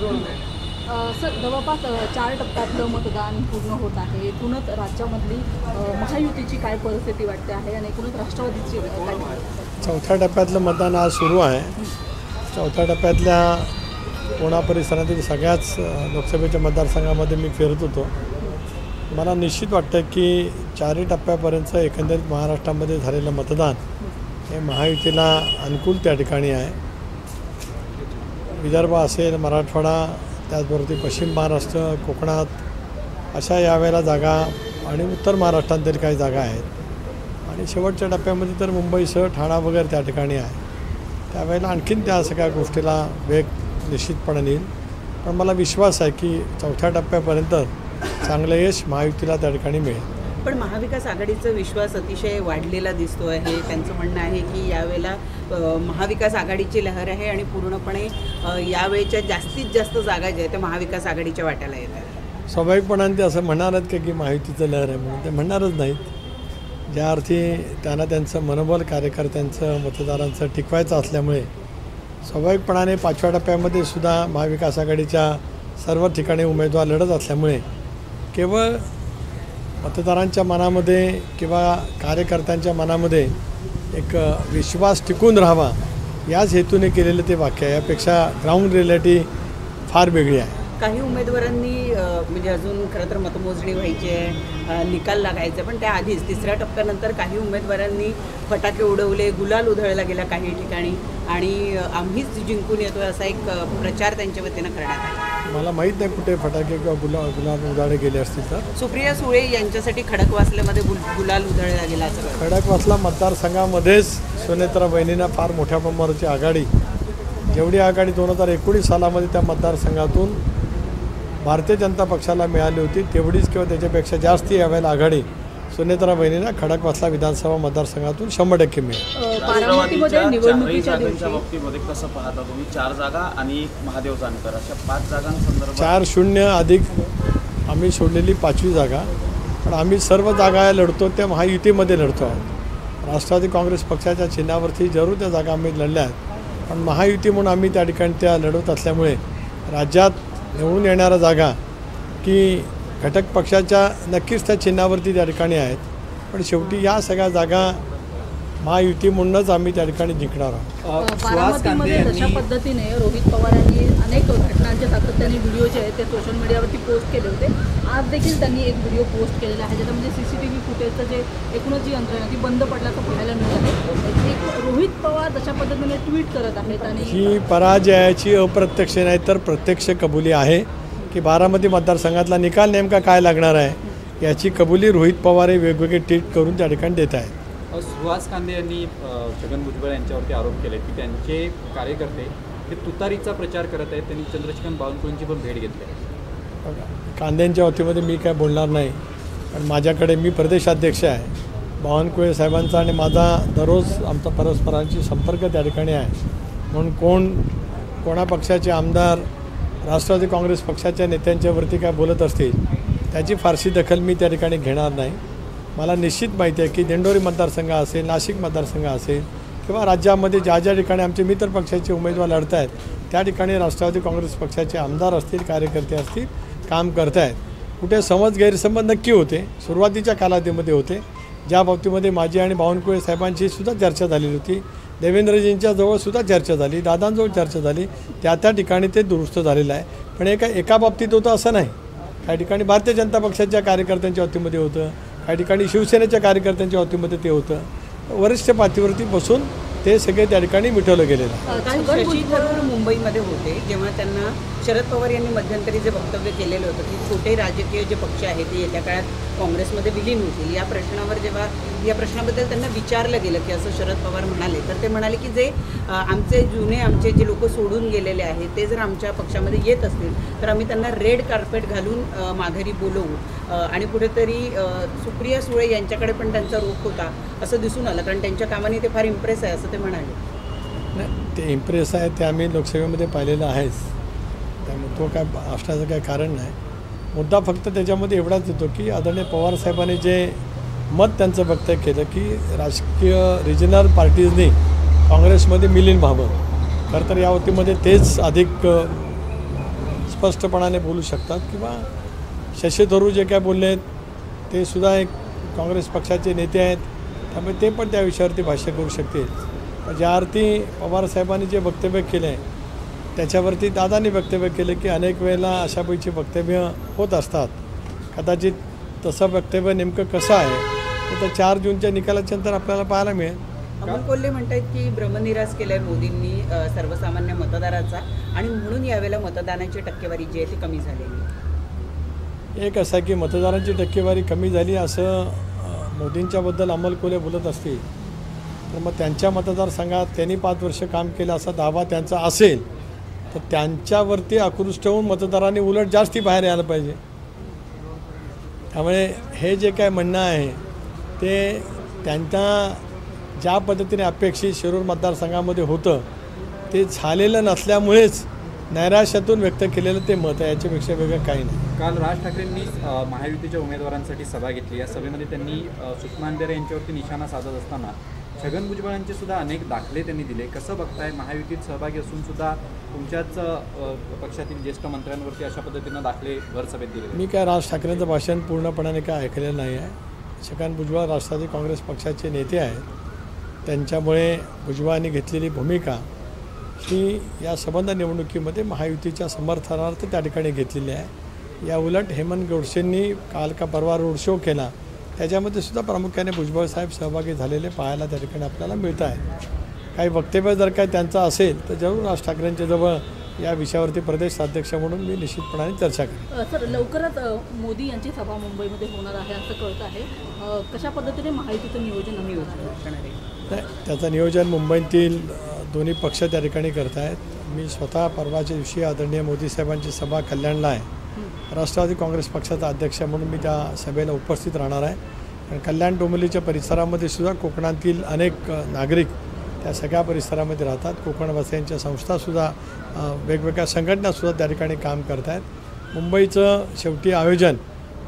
Sir, जवळपास 4 टप्प्यातलं मतदान पूर्ण होत आहे. एकूणच राज्यामधली महायुतीची काय परिस्थिती वाटते आहे आणि एकूणच राष्ट्रवादीची काय? चौथ्या टप्प्यातलं मतदान आज सुरू आहे. चौथ्या टप्प्यातल्या पुणा परिसरातील सगळ्याच लोकसभेच्या मतदारसंघामध्ये मी फिरत होतो. मला निश्चित वाटतं की 4 टप्प्यापर्यंत एकंदरीत महाराष्ट्रामध्ये झालेलं मतदान हे महायुतीला अनुकूल त्या ठिकाणी आहे. विदर्भ असेल, मराठवाडा, त्याचबरोबर पश्चिम महाराष्ट्र, कोकणात अशा यावेळेला जागा आणि उत्तर महाराष्ट्रातील काही जागा आहेत आणि शेवटच्या टप्प्यामध्ये तर मुंबईसह ठाणा वगैरे त्या ठिकाणी आहे. त्यावेळेला आणखीन त्या सगळ्या गोष्टीला वेग निश्चितपणे येईल. पण मला विश्वास आहे की चौथ्या टप्प्यापर्यंत चांगलं यश महायुतीला त्या ठिकाणी मिळेल. पण महाविकास आघाडीचा विश्वास अतिशय वाढलेला दिसतो आहे. त्यांचं म्हणणं आहे की यावेळेला महाविकास आघाडीची लहर आहे आणि पूर्णपणे यावेळेच्या जास्तीत जास्त जागा ज्या आहेत त्या महाविकास आघाडीच्या वाट्याला येतात. स्वाभाविकपणाने ते असं म्हणणारच की महायुतीचं लहर आहे म्हणून ते म्हणणारच नाहीत. ज्या अर्थी त्यांना त्यांचं मनोबल कार्यकर्त्यांचं मतदारांचं टिकवायचं असल्यामुळे स्वाभाविकपणाने 5व्या टप्प्यामध्ये सुद्धा महाविकास आघाडीच्या सर्व ठिकाणी उमेदवार लढत असल्यामुळे केवळ मतदारांच्या मनामध्ये किंवा कार्यकर्त्यांच्या मनामध्ये एक विश्वास टिकून राहावा याच हेतूने केलेलं ते वाक्य आहे. यापेक्षा ग्राउंड रिॲलिटी फार वेगळी आहे. काही उमेदवारांनी म्हणजे अजून खरं तर मतमोजणी व्हायची आहे, निकाल लागायचा, पण त्याआधीच 3ऱ्या टप्प्यानंतर काही उमेदवारांनी फटाके उडवले, गुलाल उधळला गेला काही ठिकाणी आणि आम्हीच जिंकून येतो असा एक प्रचार त्यांच्या वतीनं करण्यात आला. मला माहीत नाही कुठे फटाके किंवा गुलाल उधळले गेले असतील तर. सुप्रिया सुळे यांच्यासाठी खडकवासल्यामध्ये गुलाल उधळला गेला असं. खडकवासला मतदारसंघामध्येच सुनेत्रा बहिणींना फार मोठ्या प्रमाणाची आघाडी, जेवढी आघाडी 2019 सालामध्ये त्या मतदारसंघातून भारतीय जनता पक्षाला मिळाली होती तेवढीच किंवा त्याच्यापेक्षा जास्त यावेळेला आघाडी सुनेत्रा बहिणींना खडकवासला विधानसभा मतदारसंघातून 100% मिळेल. बारामतीमध्ये निवडणुकीच्या बाबतीमध्ये कसं पाहता तुम्ही? 4 जागा आणि महादेव जानकर अशा 5 जागांसंदर्भात 4-0 अधिक आम्ही सोडलेली 5वी जागा. पण आम्ही सर्व जागा लढतो त्या महायुतीमध्ये लढतो आहोत. राष्ट्रवादी काँग्रेस पक्षाच्या चिन्हावरती जरूर त्या जागा आम्ही लढल्या आहेत, पण महायुती म्हणून आम्ही त्या ठिकाणी त्या लढवत असल्यामुळे राज्यात निवडून येणाऱ्या जागा की घटक पक्षाच्या नक्कीच त्या चिन्हावरती त्या ठिकाणी आहेत. पण शेवटी या सगळ्या जागा महायुती म्हणूनच आम्ही त्या ठिकाणी जिंकणार आहोत. बारामतीमध्ये अशा पद्धतीने रोहित पवार यांनी अनेक घटनांचे सातत्याने व्हिडिओ जे आहेत ते सोशल मीडियावरती पोस्ट केले होते. आज देखील त्यांनी एक व्हिडिओ पोस्ट केलेला आहे ज्याच्यामध्ये CCTV फुटेजचं जे एकूणच जी यंत्रणा ती बंद पडल्याचं पाहायला मिळत आहे. एक रोहित पवार तशा पद्धतीने ट्विट करत आहेत आणि ही पराजयाची अप्रत्यक्ष नाही तर प्रत्यक्ष कबुली आहे की बारामती मतदारसंघातला निकाल नेमका काय लागणार आहे याची कबुली रोहित पवार हे वेगवेगळे ट्विट करून त्या ठिकाणी देत आहेत. सुहास कांदे यांनी छगन भुजबळ यांच्यावरती आरोप केले की त्यांचे कार्यकर्ते हे तुतारीचा प्रचार करत आहेत. त्यांनी चंद्रशेखर बावनकुळेंची पण भेट घेतली आहे. कांद्यांच्या वतीमध्ये मी काय बोलणार नाही, पण माझ्याकडे मी प्रदेशाध्यक्ष आहे. बावनकुळे साहेबांचा आणि माझा दररोज आमचा परस्परांशी संपर्क त्या ठिकाणी आहे. म्हणून कोणा पक्षाचे आमदार राष्ट्रवादी काँग्रेस पक्षाच्या नेत्यांच्यावरती काय बोलत असतील त्याची फारशी दखल मी त्या ठिकाणी घेणार नाही. मला निश्चित माहिती आहे की दिंडोरी मतदारसंघ असेल, नाशिक मतदारसंघ असेल किंवा राज्यामध्ये ज्या ज्या ठिकाणी आमचे मित्र पक्षाचे उमेदवार लढत आहेत त्या ठिकाणी राष्ट्रवादी काँग्रेस पक्षाचे आमदार असतील, कार्यकर्ते असतील, काम करत आहेत. कुठे समज गैरसमज नक्की होते, सुरुवातीच्या कालावधीमध्ये होते, ज्या बाबतीमध्ये माझी आणि बावनकुळे साहेबांची सुद्धा चर्चा झालेली होती. देवेंद्रजींच्या जवळसुद्धा चर्चा झाली, दादांजवळ चर्चा झाली, त्या ठिकाणी ते दुरुस्त झालेलं आहे. पण एका बाबतीत होतं असं नाही. काही ठिकाणी भारतीय जनता पक्षाच्या कार्यकर्त्यांच्या वतीमध्ये होतं, काही ठिकाणी शिवसेनेच्या कार्यकर्त्यांच्या वतीमध्ये ते होतं. वरिष्ठ पातळीवरती बसून ते सगळे त्या ठिकाणी मिटवलं गेलेलं आहे. शशी थरूर मुंबईमध्ये होते जेव्हा त्यांना शरद पवार यांनी मध्यंतरी जे वक्तव्य केलेलं होतं की छोटे राजकीय जे पक्ष आहेत ते येत्या काळात काँग्रेसमध्ये विलीन होतील, या प्रश्नावर जेव्हा या प्रश्नाबद्दल त्यांना विचारलं गेलं की असं शरद पवार म्हणाले, तर ते म्हणाले की जे आमचे जे लोक सोडून गेलेले आहेत ते जर आमच्या पक्षामध्ये येत असतील तर आम्ही त्यांना रेड कार्पेट घालून माघारी बोलवू. आणि कुठेतरी सुप्रिया सुळे यांच्याकडे पण त्यांचा रोख होता असं दिसून आलं, कारण त्यांच्या कामाने ते फार इम्प्रेस आहे असं ते म्हणाले. नाही, ते इम्प्रेस आहे ते आम्ही लोकसभेमध्ये पाहिलेलं आहेच, त्यामुळे तो काय असण्याचं काही कारण नाही. मुद्दा फक्त त्याच्यामध्ये एवढाच येतो की आदरणीय पवारसाहेबांनी जे मत त्यांचं वक्तव्य केलं की राजकीय रिजनल पार्टीजनी काँग्रेसमध्ये विलीन व्हावं, खरं तर या वतीमध्ये तेच अधिक स्पष्टपणाने बोलू शकतात किंवा शशी थरूर जे काय बोलले आहेत ते सुद्धा एक काँग्रेस पक्षाचे नेते आहेत, त्यामुळे ते पण त्या विषयावरती भाष्य करू शकतील. ज्या अर्थी पवारसाहेबांनी जे वक्तव्य केलं आहे त्याच्यावरती दादांनी वक्तव्य केलं की अनेक वेळेला अशापैकी वक्तव्य होत असतात. कदाचित तसं वक्तव्य नेमकं कसं आहे तर 4 जूनच्या निकालाच्या नंतर आपल्याला पाहायला मिळेल. अमोल कोल्हे म्हणतात की भ्रमनिरास केलाय मोदींनी सर्वसामान्य मतदाराचा आणि म्हणून यावेळेला मतदानाची टक्केवारी जी आहे ती कमी झालेली. एक असं की मतदारांची टक्केवारी कमी झाली असं मोदींच्याबद्दल अमोल कोल्हे बोलत असतील तर मग त्यांच्या मतदारसंघात त्यांनी 5 वर्ष काम केलं असा दावा त्यांचा असेल तर त्यांच्यावरती आकृष्ट होऊन मतदारांनी उलट जास्ती बाहेर यायला पाहिजे. त्यामुळे हे जे काय म्हणणं आहे ते त्यांच्या ज्या पद्धतीने अपेक्षित शिरूर मतदारसंघामध्ये होतं ते झालेलं नसल्यामुळेच नैराश्यातून व्यक्त केलेलं ते मत आहे, याच्यापेक्षा वेगळं काही नाही. काल राज ठाकरेंनी महायुतीच्या उमेदवारांसाठी सभा घेतली. या सभेमध्ये त्यांनी सुषमा अंधारे यांच्यावरती निशाणा साधत असताना छगन भुजबळांचे सुद्धा अनेक दाखले त्यांनी दिले. कसं बघताय, महायुतीत सहभागी असून सुद्धा तुमच्याच पक्षातील ज्येष्ठ मंत्र्यांवरती अशा पद्धतीनं दाखले भर सभेत दिले? मी काय राज ठाकरेंचं भाषण पूर्णपणाने काय ऐकलेलं नाही आहे. छगन भुजबळ राष्ट्रवादी काँग्रेस पक्षाचे नेते आहेत, त्यांच्यामुळे भुजबळांनी घेतलेली भूमिका ही या संबंध निवडणुकीमध्ये महायुतीच्या समर्थनार्थ त्या ठिकाणी घेतलेली आहे. या उलट हेमंत गोडसेंनी काल का परवा रोड शो केला त्याच्यामध्ये सुद्धा प्रामुख्याने भुजबळ साहेब सहभागी झालेले पाहायला त्या ठिकाणी आपल्याला मिळत आहे. काही वक्तव्य जर काय त्यांचं असेल तर जरूर राज ठाकरेंच्या जवळ या विषयावरती प्रदेश अध्यक्ष म्हणून मी निश्चितपणाने चर्चा करेन. सर, लवकरच मोदी यांची सभा मुंबईमध्ये होणार आहे असं कळत आहे. कशा पद्धतीने महायुतीचं नियोजन असणार आहे? नाही, त्याचं नियोजन मुंबईतील दोन्ही पक्ष त्या ठिकाणी करत आहेत. मी स्वतः परवाच्या दिवशी आदरणीय मोदी साहेबांची सभा कल्याणला आहे. राष्ट्रवादी काँग्रेस पक्षाचा अध्यक्ष म्हणून मी त्या सभेला उपस्थित राहणार आहे. कारण कल्याण डोंबिवलीच्या परिसरामध्ये सुद्धा कोकणातील अनेक नागरिक त्या सगळ्या परिसरामध्ये राहतात. कोकणवासियांच्या संस्थासुद्धा वेगवेगळ्या संघटनासुद्धा त्या ठिकाणी काम करत आहेत. मुंबईचं शेवटी आयोजन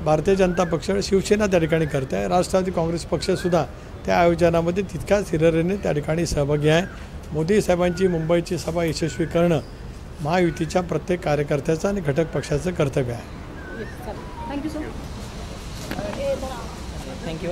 भारतीय जनता पक्ष शिवसेना त्या ठिकाणी करत आहे. राष्ट्रवादी काँग्रेस पक्षसुद्धा त्या आयोजनामध्ये तितक्याच हिरिरीने त्या ठिकाणी सहभागी आहे. मोदी साहेबांची मुंबईची सभा यशस्वी करणं महायुतीच्या प्रत्येक कार्यकर्त्याचं आणि घटक पक्षाचं कर्तव्य आहे. Thank you sir. थँक्यू.